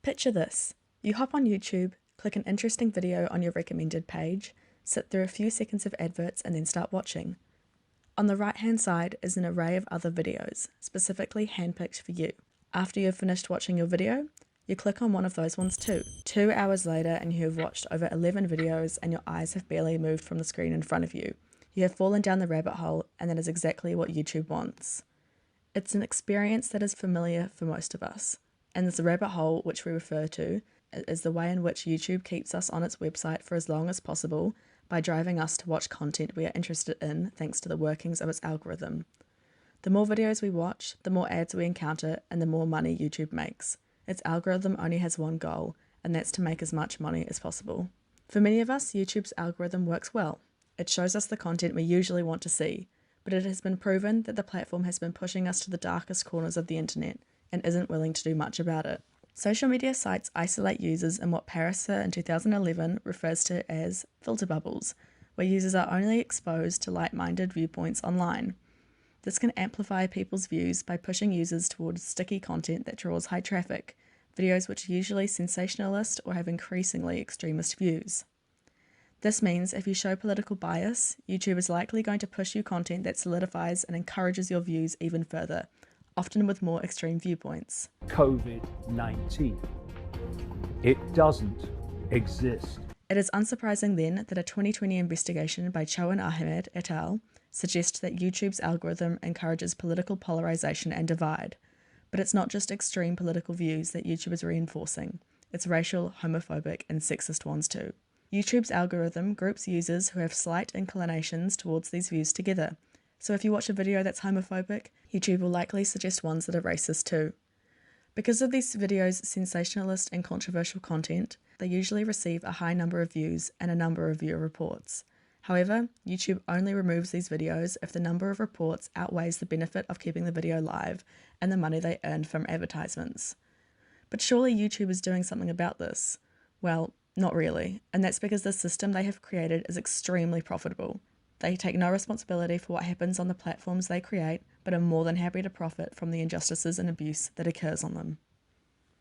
Picture this. You hop on YouTube, click an interesting video on your recommended page, sit through a few seconds of adverts and then start watching. On the right-hand side is an array of other videos, specifically handpicked for you. After you've finished watching your video, you click on one of those ones too. 2 hours later and you have watched over 11 videos and your eyes have barely moved from the screen in front of you. You have fallen down the rabbit hole and that is exactly what YouTube wants. It's an experience that is familiar for most of us. And this rabbit hole, which we refer to, is the way in which YouTube keeps us on its website for as long as possible by driving us to watch content we are interested in thanks to the workings of its algorithm. The more videos we watch, the more ads we encounter, and the more money YouTube makes. Its algorithm only has one goal, and that's to make as much money as possible. For many of us, YouTube's algorithm works well. It shows us the content we usually want to see, but it has been proven that the platform has been pushing us to the darkest corners of the internet and isn't willing to do much about it. Social media sites isolate users in what Parissa in 2011 refers to as filter bubbles, where users are only exposed to like-minded viewpoints online. This can amplify people's views by pushing users towards sticky content that draws high traffic, videos which are usually sensationalist or have increasingly extremist views. This means if you show political bias, YouTube is likely going to push you content that solidifies and encourages your views even further, often with more extreme viewpoints. COVID-19. It doesn't exist. It is unsurprising then that a 2020 investigation by Cho and Ahmed et al. Suggests that YouTube's algorithm encourages political polarization and divide. But it's not just extreme political views that YouTube is reinforcing. It's racial, homophobic, and sexist ones too. YouTube's algorithm groups users who have slight inclinations towards these views together. So if you watch a video that's homophobic, YouTube will likely suggest ones that are racist too. Because of these videos' sensationalist and controversial content, they usually receive a high number of views and a number of viewer reports. However, YouTube only removes these videos if the number of reports outweighs the benefit of keeping the video live and the money they earn from advertisements. But surely YouTube is doing something about this? Well, not really, and that's because the system they have created is extremely profitable. They take no responsibility for what happens on the platforms they create, but are more than happy to profit from the injustices and abuse that occurs on them.